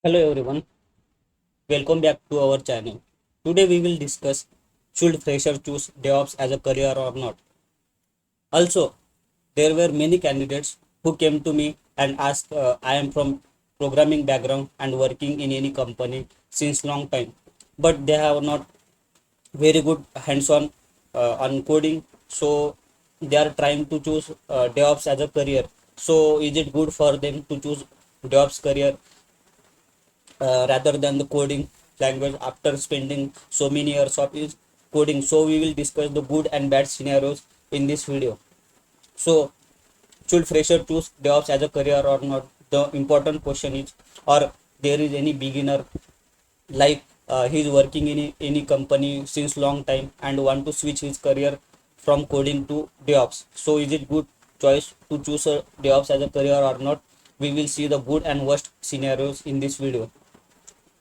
Hello everyone, welcome back to our channel. Today we will discuss should freshers choose DevOps as a career or not. Also, there were many candidates who came to me and asked, I am from programming background and working in any company since long time, but they have not very good hands-on on coding, so they are trying to choose DevOps as a career. So is it good for them to choose DevOps career rather than the coding language after spending so many years of is coding? So we will discuss the good and bad scenarios in this video. So should fresher choose DevOps as a career or not? The important question is, or there is any beginner like he's working in any company since long time and want to switch his career from coding to DevOps. So is it good choice to choose a DevOps as a career or not? We will see the good and worst scenarios in this video.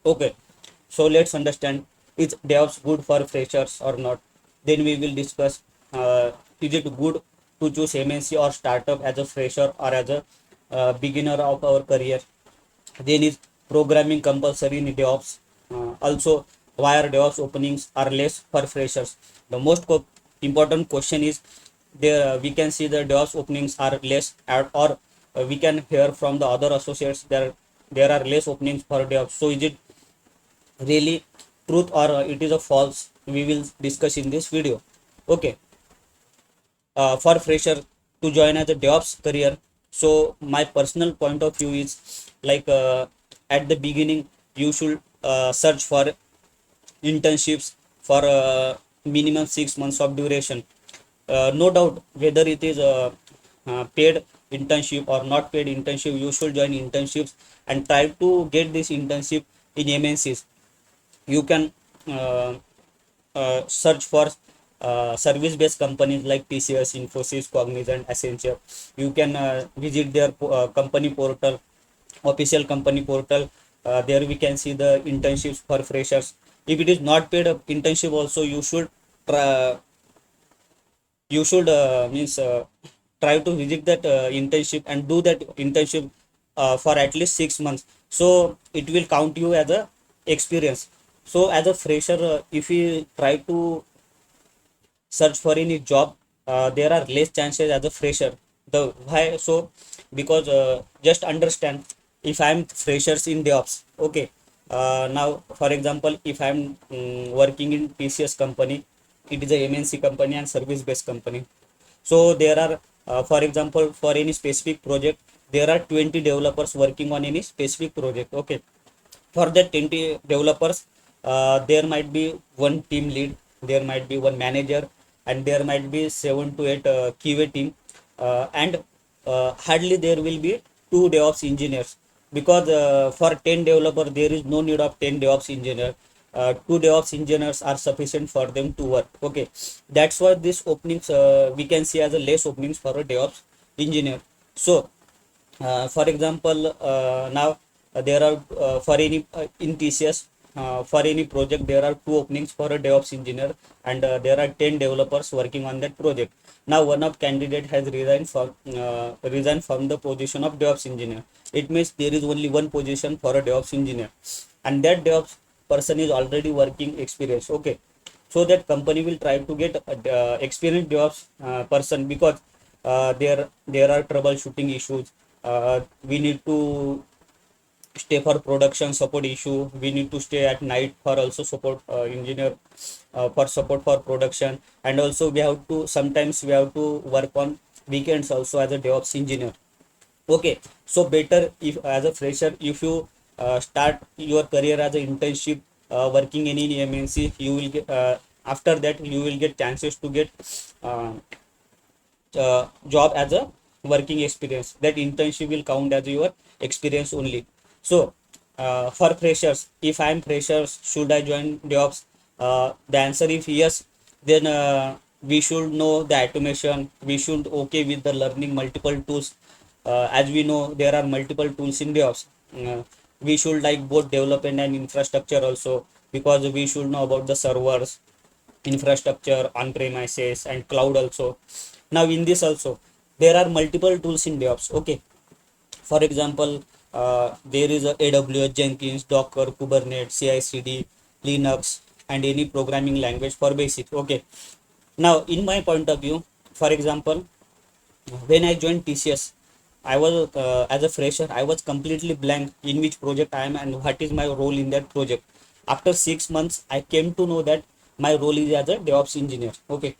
Okay, so let's understand, is DevOps good for freshers or not? Then we will discuss, is it good to choose MNC or startup as a fresher or as a beginner of our career? Then is programming compulsory in DevOps? Also, why are DevOps openings are less for freshers? The most important question is, there we can see the DevOps openings are less, or we can hear from the other associates there are less openings for DevOps. So is it really truth or it is a false? We will discuss in this video. Okay, for fresher to join as a DevOps career, so my personal point of view is like, at the beginning you should search for internships for minimum 6 months of duration. No doubt whether it is a paid internship or not paid internship, you should join internships and try to get this internship in MNCs. You can search for service-based companies like TCS, Infosys, Cognizant, Accenture. You can visit their company portal, official company portal. There we can see the internships for freshers. If it is not paid internship, also try, you should means try to visit that internship and do that internship for at least 6 months. So it will count you as a experience. So as a fresher, if you try to search for any job, there are less chances as a fresher. The why? So because just understand, if I'm freshers in DevOps, okay, now for example, if I'm working in TCS company, it is a MNC company and service based company. So there are, for example, for any specific project, there are 20 developers working on any specific project. Okay, for the 20 developers, there might be one team lead, there might be one manager, and there might be 7 to 8 QA team, and hardly there will be two DevOps engineers, because for 10 developer there is no need of 10 DevOps engineer. Two DevOps engineers are sufficient for them to work. Okay, that's why this openings we can see as a less openings for a DevOps engineer. So for example, now there are for any in TCS, for any project there are two openings for a DevOps engineer, and there are 10 developers working on that project. Now one of candidate has resigned from the position of DevOps engineer. It means there is only one position for a DevOps engineer, and that DevOps person is already working experience. Okay, so that company will try to get experienced DevOps person, because there are troubleshooting issues. We need to stay for production support issue, we need to stay at night for also support engineer, for support for production, and also we have to sometimes we have to work on weekends also as a DevOps engineer. Okay, so better if as a fresher, if you start your career as an internship, working in any MNC, you will get after that you will get chances to get uh, job as a working experience. That internship will count as your experience only. So for freshers, if I am freshers, should I join DevOps? The answer is yes. Then we should know the automation, we should okay with the learning multiple tools. As we know, there are multiple tools in DevOps. We should like both development and infrastructure also, because we should know about the servers, infrastructure, on premises, and cloud also. Now in this also there are multiple tools in DevOps. Okay, for example, there is a AWS, Jenkins, Docker, Kubernetes, CI/CD, Linux, and any programming language for basic. Okay. Now, in my point of view, for example, when I joined TCS, I was as a fresher, I was completely blank in which project I am and what is my role in that project. After 6 months, I came to know that my role is as a DevOps engineer. Okay,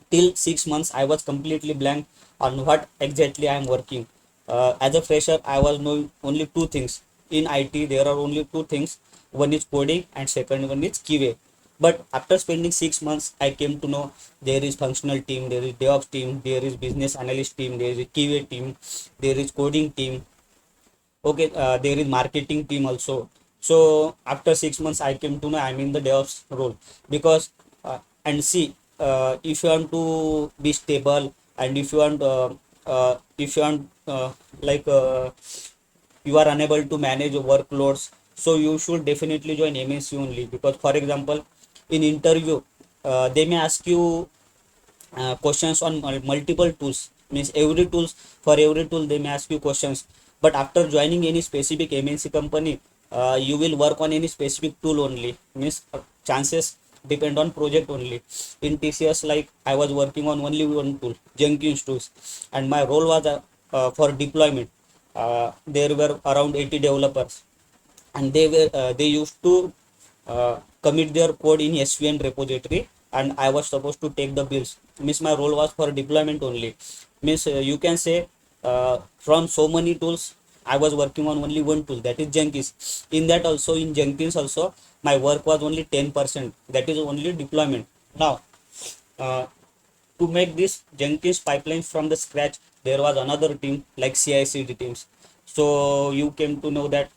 till 6 months, I was completely blank on what exactly I am working. As a fresher, I was knowing only two things. In IT, there are only two things. One is coding, and second one is QA. But after spending 6 months, I came to know there is functional team, there is DevOps team, there is business analyst team, there is QA team, there is coding team. Okay, there is marketing team also. So after 6 months, I came to know I'm in the DevOps role. Because and see, if you want to be stable, and if you want like you are unable to manage workloads, so you should definitely join MNC only. Because for example, in interview, they may ask you questions on multiple tools. Means every tools, for every tool they may ask you questions. But after joining any specific MNC company, you will work on any specific tool only. Means chances depend on project only. In TCS, like I was working on only one tool, Jenkins tools, and my role was for deployment. There were around 80 developers, and they used to commit their code in SVN repository, and I was supposed to take the builds. Means my role was for deployment only. Means you can say from so many tools, I was working on only one tool, that is Jenkins. In that also, in Jenkins also, my work was only 10%, that is only deployment. Now, uh, to make this Jenkins pipeline from the scratch, there was another team like CI/CD teams. So you came to know that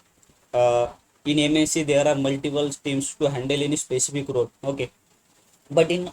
in MNC there are multiple teams to handle any specific role. Okay, but in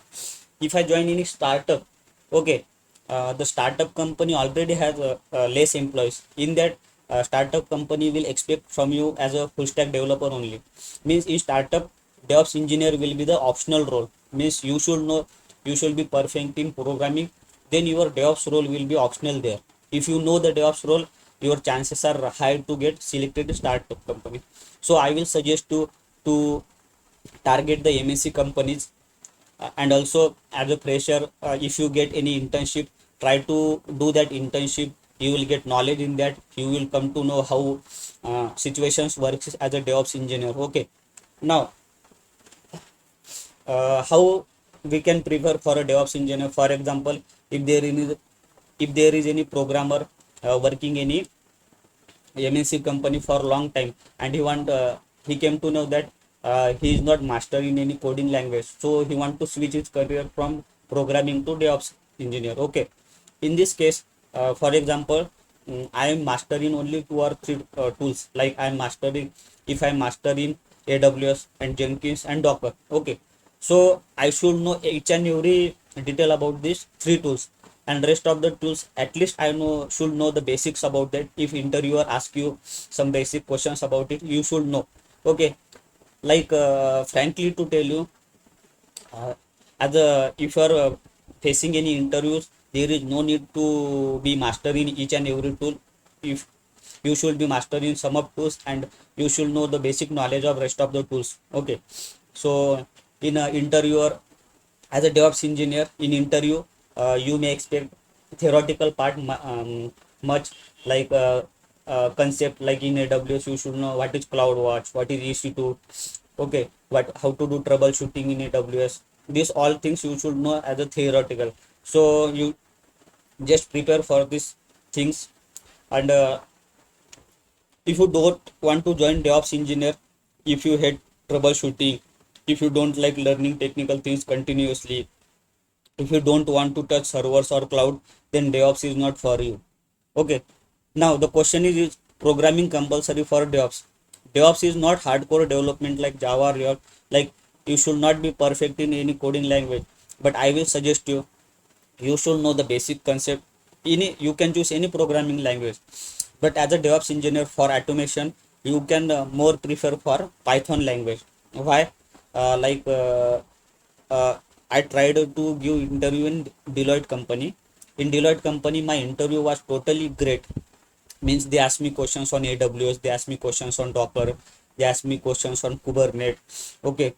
if I join any startup, okay, the startup company already has less employees. In that startup company will expect from you as a full stack developer only. Means in startup, DevOps engineer will be the optional role. Means you should know, you should be perfect in programming, then your DevOps role will be optional there. If you know the DevOps role, your chances are high to get selected startup company. So I will suggest to target the MNC companies. And also, as a fresher, if you get any internship, try to do that internship. You will get knowledge in that. You will come to know how situations works as a DevOps engineer. Okay, now how we can prepare for a DevOps engineer. For example, if there is any programmer working any MNC company for long time, and he came to know that he is not master in any coding language, so he want to switch his career from programming to DevOps engineer. Okay, in this case, for example, I am master in only two or three tools. Like I am mastering, if I am master in AWS and Jenkins and Docker. Okay, so I should know each and every detail about these three tools, and rest of the tools at least I know should know the basics about that. If interviewer ask you some basic questions about it, you should know. Okay, like frankly to tell you, uh, as a if you are facing any interviews, there is no need to be master in each and every tool. If you should be master in some of tools, and you should know the basic knowledge of rest of the tools. Okay, so in a interviewer, as a DevOps engineer, in interview, you may expect theoretical part much, like concept. Like in AWS, you should know what is CloudWatch, what is EC2. Okay, what how to do troubleshooting in AWS. These all things you should know as a theoretical. So you just prepare for these things. And if you don't want to join DevOps engineer, if you hate troubleshooting, if you don't like learning technical things continuously, if you don't want to touch servers or cloud, then DevOps is not for you. Okay, now the question is programming compulsory for DevOps? DevOps is not hardcore development like Java, React. Like, you should not be perfect in any coding language, but I will suggest you should know the basic concept. You can choose any programming language, but as a DevOps engineer for automation, you can more prefer for Python language. Why? Like I tried to give interview in Deloitte company. In Deloitte company, my interview was totally great. Means they ask me questions on AWS, they ask me questions on Docker, they ask me questions on Kubernetes. Okay,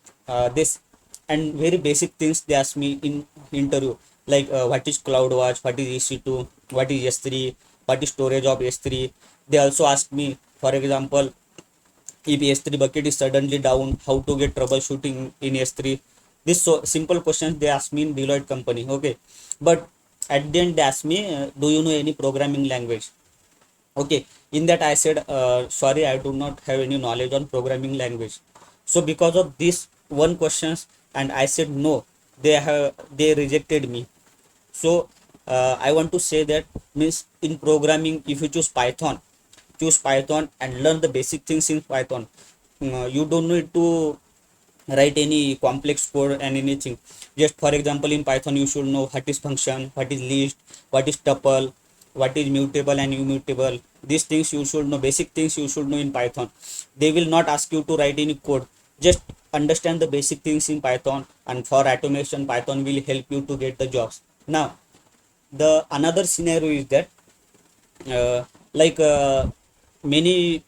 this and very basic things they ask me in interview, like what is CloudWatch, what is EC2, what is S3, what is storage of S3. They also ask me, for example, if S3 bucket is suddenly down, how to get troubleshooting in S3. This so simple questions they ask me in Deloitte company. Okay, but at the end they ask me, do you know any programming language? Okay, in that I said, sorry, I do not have any knowledge on programming language. So because of this one questions, and I said no, they rejected me. So I want to say that, means in programming, if you choose Python and learn the basic things in Python. You don't need to write any complex code and anything. Just for example, in Python you should know what is function, what is list, what is tuple, what is mutable and immutable. These things you should know, basic things you should know in Python. They will not ask you to write any code. Just understand the basic things in Python, and for automation Python will help you to get the jobs. Now the another scenario is that, like many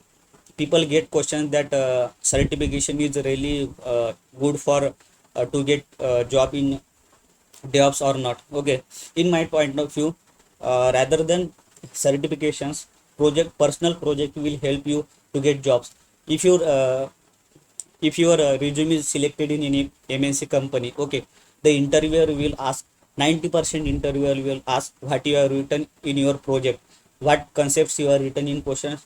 people get questions that certification is really good for to get job in DevOps or not. Okay, in my point of view, rather than certifications, personal project will help you to get jobs. If your resume is selected in any MNC company, okay, the interviewer will ask, 90% interviewer will ask what you have written in your project, what concepts you have written in questions.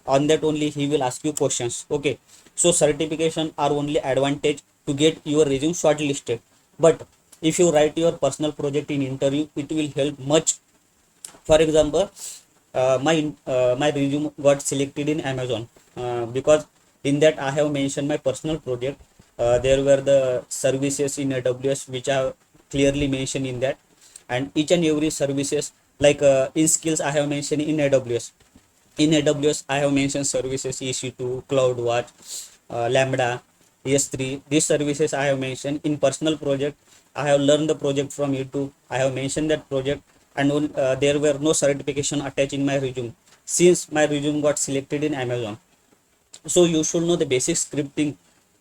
On that only he will ask you questions. Okay, so certification are only advantage to get your resume shortlisted. But if you write your personal project in interview, it will help much. For example, my resume got selected in Amazon, because in that I have mentioned my personal project. There were the services in AWS which I have clearly mentioned in that, and each and every services, like in skills I have mentioned in AWS. In AWS I have mentioned services EC2, CloudWatch, Lambda, S3. These services I have mentioned. In personal project I have learned the project from YouTube. I have mentioned that project, and there were no certification attached in my resume, since my resume got selected in Amazon. So you should know the basic scripting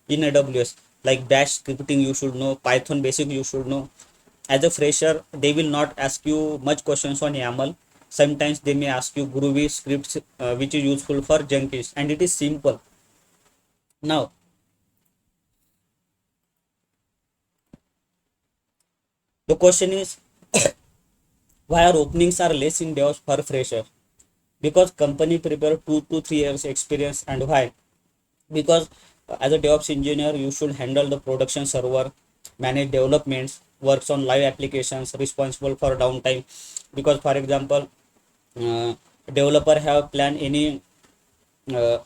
in AWS, like bash scripting you should know, Python basic you should know. As a fresher they will not ask you much questions on YAML. Sometimes they may ask you Groovy scripts, which is useful for junkies, and it is simple. Now the question is, why are openings are less in DevOps for fresher? Because company prepare 2 to 3 years experience. And why? Because as a DevOps engineer you should handle the production server, manage developments, works on live applications, responsible for downtime. Because for example, uh, developer have planned uh,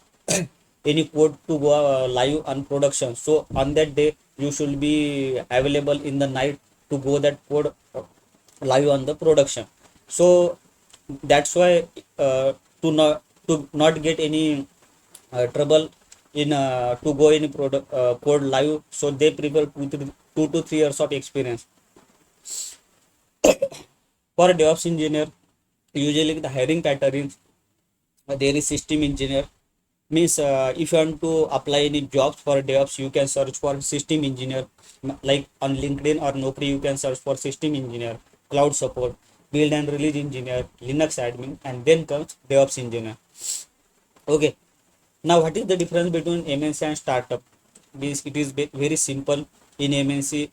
any code to go live on production, so on that day you should be available in the night to go that code live on the production. So that's why, to not get any trouble in to go any product code live, so they prefer 2 to 3 years of experience. For a DevOps engineer, usually the hiring pattern is, there is system engineer. Means if you want to apply any jobs for DevOps, you can search for system engineer. Like on LinkedIn or Naukri you can search for system engineer, cloud support, build and release engineer, Linux admin, and then comes DevOps engineer. Okay, now what is the difference between MNC and startup? Means it is very simple. In MNC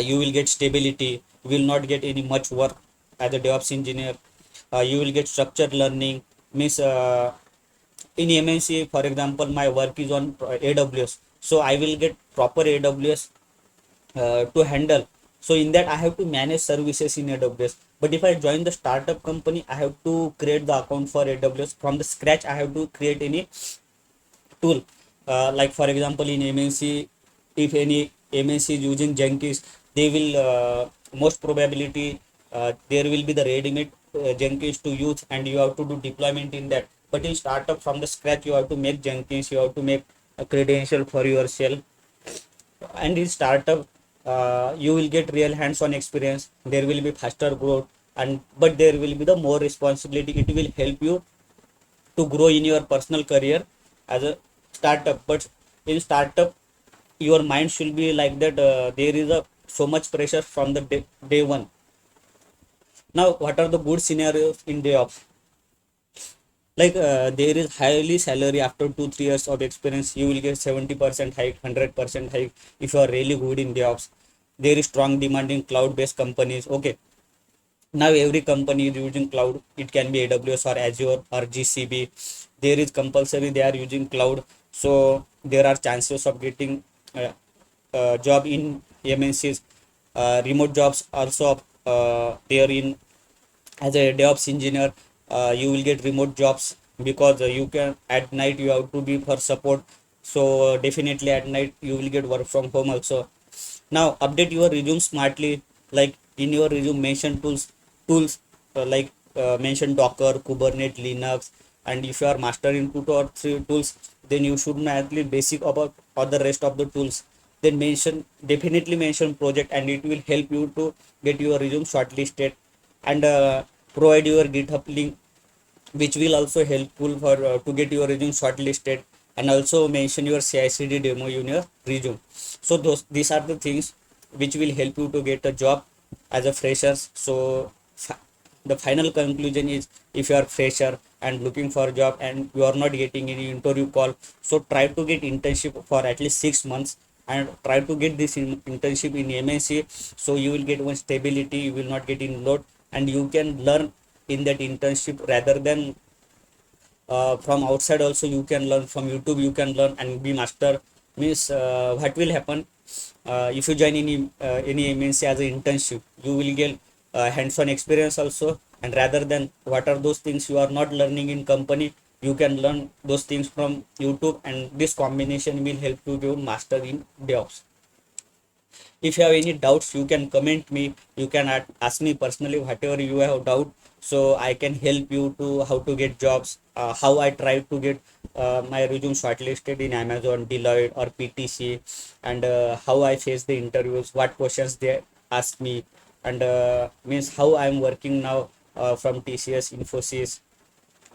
you will get stability, you will not get any much work as a DevOps engineer. You will get structured learning. Means in MNC, for example, my work is on AWS, so I will get proper AWS to handle. So in that I have to manage services in AWS. But if I join the startup company, I have to create the account for AWS from the scratch. I have to create any tool. Like for example, in MNC, if any MNC is using Jenkins, they will most probability there will be the ready-made Jenkins to use, and you have to do deployment in that. But in startup, from the scratch you have to make Jenkins, you have to make a credential for yourself. And in startup you will get real hands-on experience, there will be faster growth, and but there will be the more responsibility. It will help you to grow in your personal career as a startup. But in startup, your mind should be like that, there is a so much pressure from the day one. Now what are the good scenarios in day off? Like there is highly salary after 2 3 years of experience. You will get 70% hike, 100% hike if you are really good in DevOps. There is strong demand in cloud based companies. Okay, now every company is using cloud. It can be AWS or Azure or GCP. There is compulsory they are using cloud, so there are chances of getting job in MNCs. Remote jobs also there in as a DevOps engineer. You will get remote jobs because you can at night you have to be for support, so definitely at night you will get work from home also. Now update your resume smartly, like in your resume mention tools like mention Docker, Kubernetes, Linux. And if you are master in 2 or 3 tools, then you should know at least basic about other rest of the tools. Then mention, definitely mention project, and it will help you to get your resume shortlisted. And provide your GitHub link, which will also helpful for to get your resume shortlisted. And also mention your CI/CD demo in your resume. So these are the things which will help you to get a job as a fresher. So the final conclusion is, if you are fresher and looking for a job and you are not getting any interview call, so try to get internship for at least 6 months, and try to get this internship in MNC, so you will get one stability, you will not get in load, and you can learn in that internship rather than from outside. Also you can learn from YouTube, you can learn and be master. Means what will happen, if you join any MNC as an internship, you will get hands-on experience also. And rather than what are those things you are not learning in company, you can learn those things from YouTube, and this combination will help you to master in DevOps. If you have any doubts, you can comment me, you can ask me personally whatever you have doubt, so I can help you to how to get jobs, how I try to get my resume shortlisted in Amazon, Deloitte or PTC, and how I face the interviews, what questions they ask me. And means how I am working now from TCS, Infosys.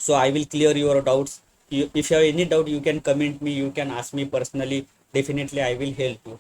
So I will clear your doubts. If you have any doubt, you can comment me, you can ask me personally, definitely I will help you.